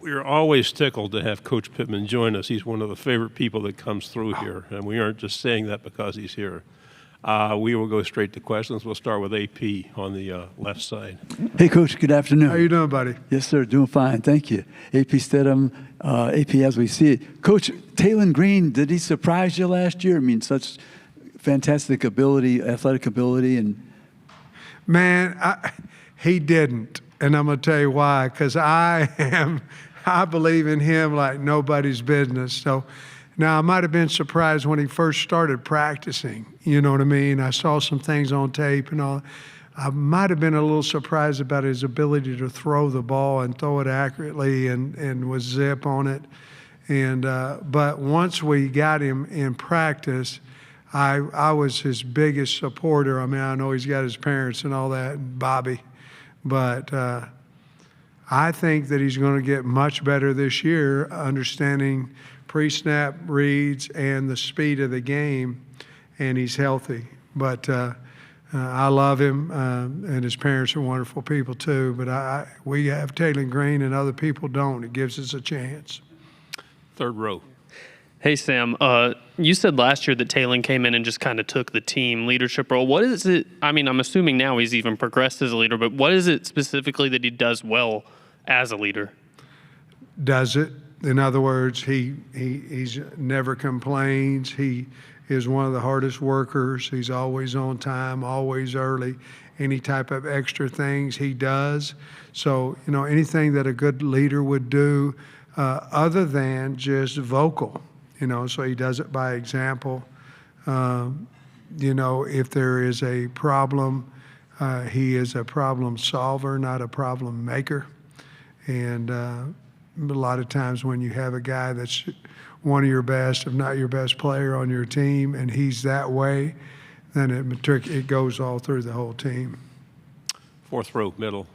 We are always tickled to have Coach Pittman join us. He's one of the favorite people that comes through here, and we aren't just saying that because he's here. We will go straight to questions. We'll start with AP on the left side. Hey, Coach. Good afternoon. How you doing, buddy? Yes, sir. Doing fine. Thank you. AP Stedham, AP as we see it. Coach, Talon Green, did he surprise you last year? I mean, such fantastic ability, athletic ability. Man, he didn't. And I'm going to tell you why. Because I believe in him like nobody's business. So now I might have been surprised when he first started practicing. You know what I mean? I saw some things on tape and all. I might have been a little surprised about his ability to throw the ball and throw it accurately and with zip on it. But once we got him in practice, I was his biggest supporter. I mean, I know he's got his parents and all that, and Bobby. But I think that he's going to get much better this year, understanding pre-snap reads and the speed of the game, and he's healthy. But I love him, and his parents are wonderful people too. But we have Talon Green and other people don't. It gives us a chance. Third row. Hey, Sam, you said last year that Talon came in and just kind of took the team leadership role. What is it? I mean, I'm assuming now he's even progressed as a leader, but what is it specifically that he does well as a leader? Does it. In other words, he's never complains. He is one of the hardest workers. He's always on time, always early. Any type of extra things he does. So, you know, anything that a good leader would do other than just vocal, you know, so he does it by example. You know, if there is a problem, he is a problem solver, not a problem maker. And a lot of times when you have a guy that's one of your best, if not your best player on your team, and he's that way, then it goes all through the whole team. Fourth row, middle.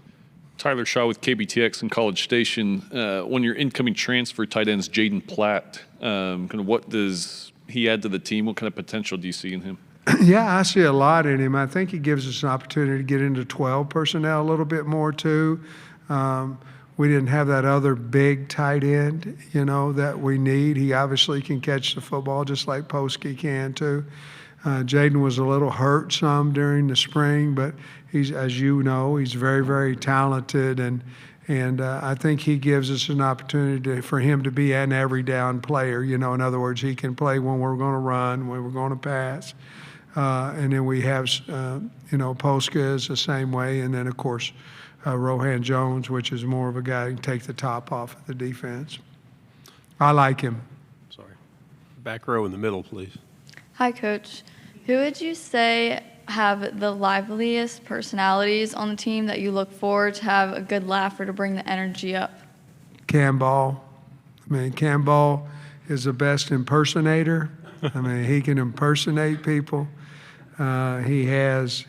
Tyler Shaw with KBTX in College Station. When your incoming transfer tight end's Jaden Platt, kind of what does he add to the team? What kind of potential do you see in him? Yeah, I see a lot in him. I think he gives us an opportunity to get into 12 personnel a little bit more too. We didn't have that other big tight end, you know, that we need. He obviously can catch the football just like Posky can too. Jaden was a little hurt some during the spring, but he's, as you know, he's very, very talented, and I think he gives us an opportunity for him to be an every down player. You know, in other words, he can play when we're going to run, when we're going to pass, and then we have, you know, Posca is the same way, and then of course Rohan Jones, which is more of a guy who can take the top off of the defense. I like him. Sorry. Back row in the middle, please. Hi, Coach. Who would you say have the liveliest personalities on the team that you look forward to have a good laugh or to bring the energy up? Campbell. I mean, Campbell is the best impersonator. I mean, he can impersonate people. He has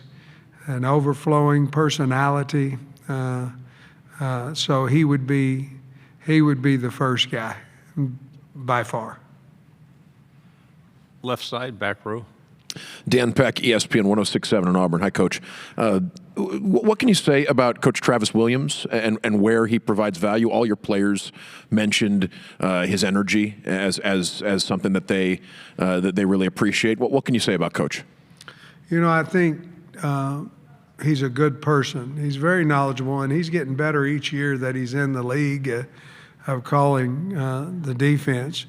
an overflowing personality. So he would be the first guy by far. Left side, back row. Dan Peck, ESPN 106.7 in Auburn. Hi, Coach. What can you say about Coach Travis Williams and where he provides value? All your players mentioned his energy as something that they really appreciate. What can you say about Coach? You know, I think he's a good person. He's very knowledgeable, and he's getting better each year that he's in the league of calling the defense.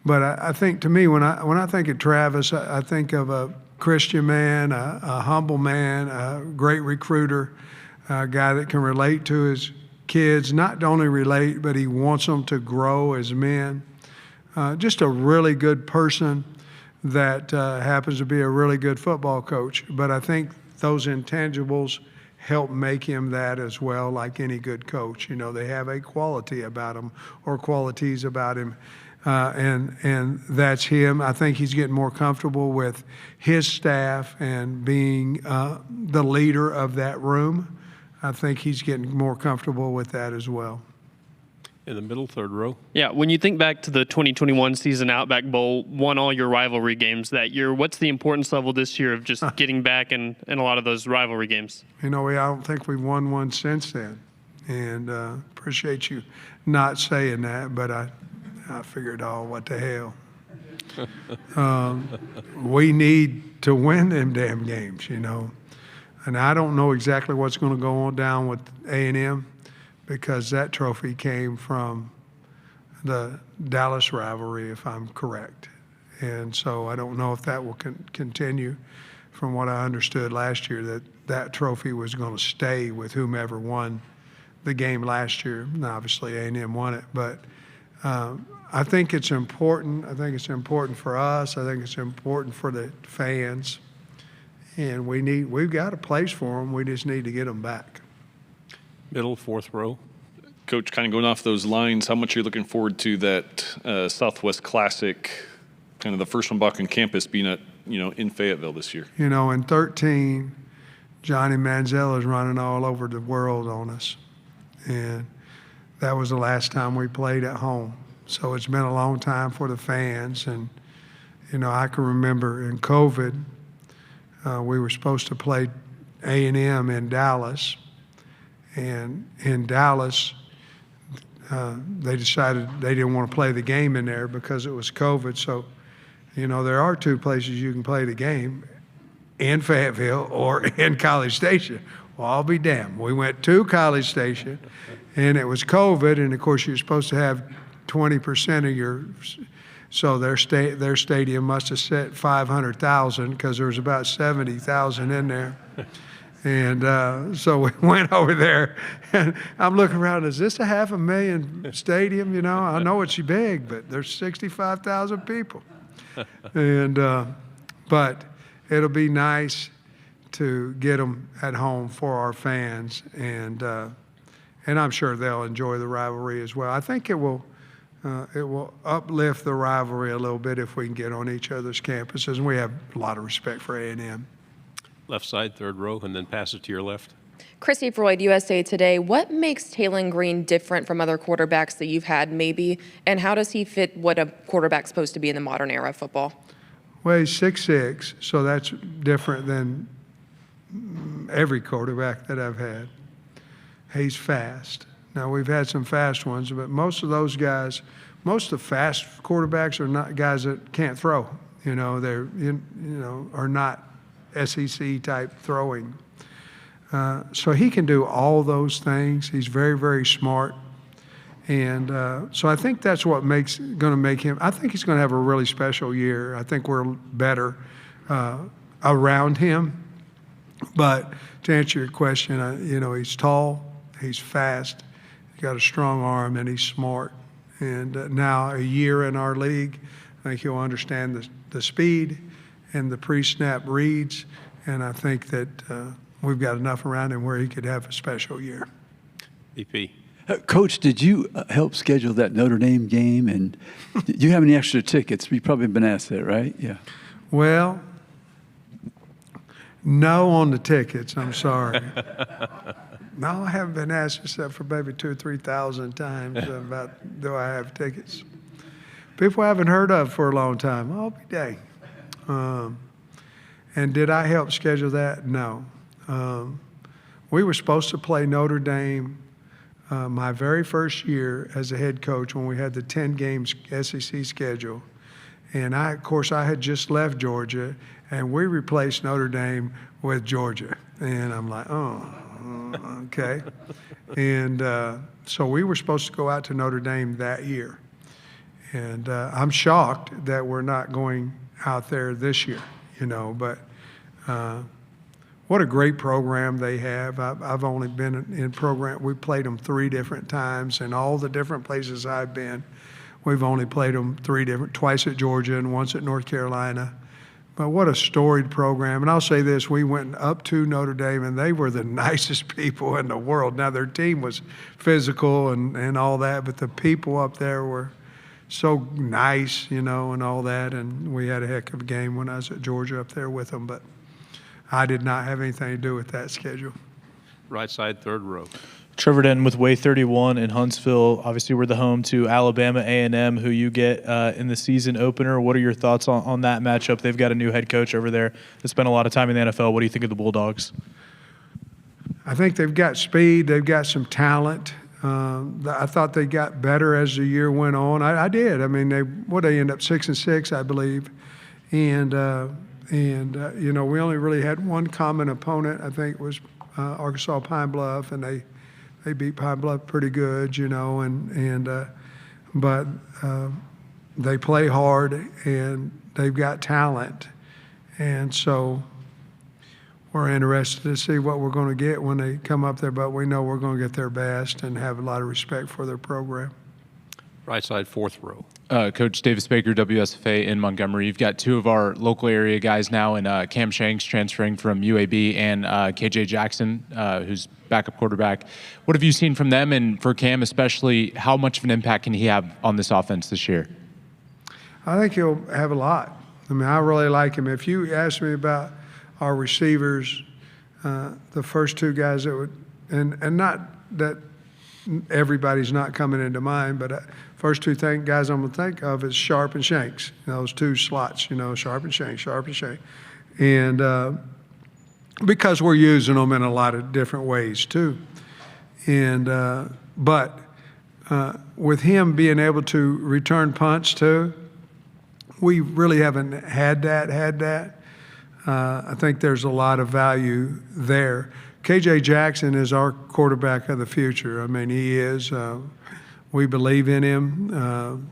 But I think, to me, when I think of Travis, I think of a Christian man, a humble man, a great recruiter, a guy that can relate to his kids, not only relate, but he wants them to grow as men. Just a really good person that happens to be a really good football coach. But I think those intangibles help make him that as well, like any good coach. You know, they have a quality about him or qualities about him. And that's him. I think he's getting more comfortable with his staff and being the leader of that room. I think he's getting more comfortable with that as well. In the middle, third row. Yeah, when you think back to the 2021 season, Outback Bowl, won all your rivalry games that year. What's the importance level this year of just getting back in a lot of those rivalry games? You know, I don't think we've won one since then. And appreciate you not saying that, but I figured, oh, what the hell. We need to win them damn games, you know. And I don't know exactly what's going to go on down with A&M because that trophy came from the Dallas rivalry, if I'm correct. And so I don't know if that will continue. From what I understood last year, that trophy was going to stay with whomever won the game last year. And obviously A&M won it, but I think it's important. I think it's important for us. I think it's important for the fans. And we've got a place for them. We just need to get them back. Middle, fourth row. Coach, kind of going off those lines, how much are you looking forward to that Southwest Classic, kind of the first one back on campus being at, in Fayetteville this year? You know, in 2013, Johnny Manziel is running all over the world on us. And that was the last time we played at home. So it's been a long time for the fans. And, I can remember in COVID, we were supposed to play A&M in Dallas. And in Dallas, they decided they didn't want to play the game in there because it was COVID. So, there are two places you can play the game, in Fayetteville or in College Station. Well, I'll be damned. We went to College Station, and it was COVID, and of course you're supposed to have 20% of your. So their stadium must have set 500,000 because there was about 70,000 in there. And so we went over there, and I'm looking around, is this a 500,000 stadium? I know it's big, but there's 65,000 people. And but it'll be nice to get them at home for our fans, and I'm sure they'll enjoy the rivalry as well. I think it will uplift the rivalry a little bit if we can get on each other's campuses, and we have a lot of respect for A&M. Left side, third row, and then pass it to your left. Christy Freud, USA Today. What makes Talon Green different from other quarterbacks that you've had, maybe, and how does he fit what a quarterback's supposed to be in the modern era of football? Well, he's 6'6", so that's different than every quarterback that I've had. He's fast. Now, we've had some fast ones, but most of those guys, most of the fast quarterbacks are not guys that can't throw. They're are not SEC type throwing. So he can do all those things. He's very, very smart. And so I think that's what going to make him. I think he's going to have a really special year. I think we're better around him. But to answer your question, he's tall, he's fast, he's got a strong arm, and he's smart. And now a year in our league, I think he'll understand the speed and the pre-snap reads. And I think that we've got enough around him where he could have a special year. VP. Coach, did you help schedule that Notre Dame game? And do you have any extra tickets? You've probably been asked that, right? Yeah. Well, no on the tickets. I'm sorry. No, I haven't been asked except for maybe 2,000 or 3,000 times about do I have tickets. People I haven't heard of for a long time. I'll be dang. And did I help schedule that? No. We were supposed to play Notre Dame my very first year as a head coach when we had the 10-game SEC schedule. And of course, I had just left Georgia, and we replaced Notre Dame with Georgia. And I'm like, oh, okay. And so we were supposed to go out to Notre Dame that year. And I'm shocked that we're not going out there this year, but what a great program they have. I've only been in program. We played them 3 different times, and all the different places I've been, we've only played them twice at Georgia and once at North Carolina. But what a storied program. And I'll say this, we went up to Notre Dame, and they were the nicest people in the world. Now, their team was physical and all that, but the people up there were so nice, and all that. And we had a heck of a game when I was at Georgia up there with them. But I did not have anything to do with that schedule. Right side, third row. Trevor Denton with Way 31 in Huntsville. Obviously, we're the home to Alabama A&M, who you get in the season opener. What are your thoughts on that matchup? They've got a new head coach over there that spent a lot of time in the NFL. What do you think of the Bulldogs? I think they've got speed. They've got some talent. I thought they got better as the year went on. I did. I mean, they end up 6-6, I believe, and you know, we only really had one common opponent. I think was Arkansas Pine Bluff, and they beat Pine Bluff pretty good, you know, but they play hard and they've got talent, and so we're interested to see what we're going to get when they come up there. But we know we're going to get their best and have a lot of respect for their program. Right side, fourth row. Coach Davis Baker, WSFA in Montgomery. You've got two of our local area guys now in Cam Shanks transferring from UAB and KJ Jackson, who's backup quarterback. What have you seen from them? And for Cam especially, how much of an impact can he have on this offense this year? I think he'll have a lot. I mean, I really like him. If you ask me about our receivers, the first two guys that would, and not that everybody's not coming into mind, but first two guys I'm going to think of is Sharp and Shanks. Those two slots, you know, Sharp and Shanks. And because we're using them in a lot of different ways too. And but with him being able to return punts too, we really haven't had that. I think there's a lot of value there. KJ Jackson is our quarterback of the future. I mean, he is. We believe in him.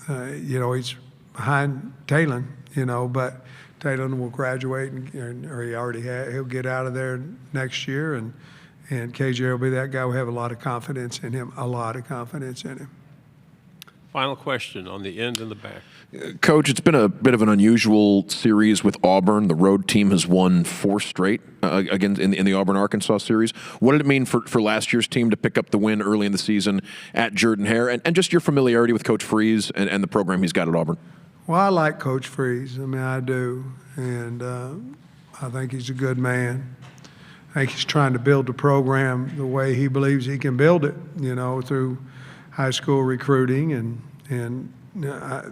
You know, he's behind Talon, you know, but Talon will graduate, or he already has. He'll get out of there next year, and KJ will be that guy. We have a lot of confidence in him, Final question on the end and the back. Coach, it's been a bit of an unusual series with Auburn. The road team has won 4 straight again in the Auburn-Arkansas series. What did it mean for last year's team to pick up the win early in the season at Jordan-Hare, and just your familiarity with Coach Freeze and the program he's got at Auburn? Well, I like Coach Freeze. I mean, I do, and I think he's a good man. I think he's trying to build the program the way he believes he can build it, you know, through high school recruiting, and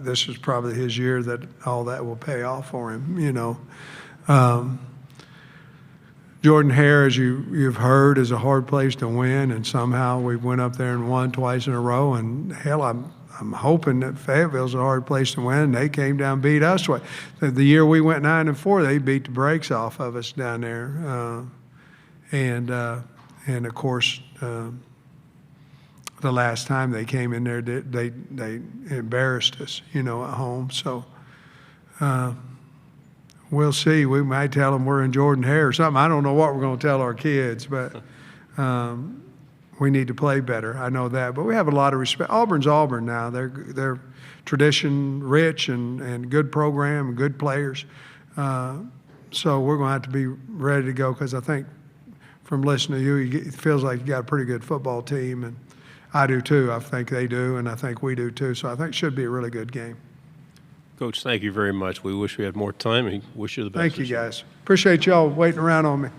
this is probably his year that all that will pay off for him, you know. Jordan-Hare, as you've heard, is a hard place to win, and somehow we went up there and won twice in a row. And hell, I'm hoping that Fayetteville's a hard place to win. They came down and beat us. The year we went 9-4, they beat the brakes off of us down there, and of course. The last time they came in there, they embarrassed us, you know, at home. So we'll see. We might tell them we're in Jordan-Hare or something. I don't know what we're going to tell our kids, but we need to play better. I know that. But we have a lot of respect. Auburn's Auburn now. They're tradition rich and good program and good players. So we're going to have to be ready to go, because I think from listening to you, it feels like you got a pretty good football team, and I do too. I think they do, and I think we do too. So I think it should be a really good game. Coach, thank you very much. We wish we had more time, and wish you the best. Thank you, guys. Appreciate y'all waiting around on me.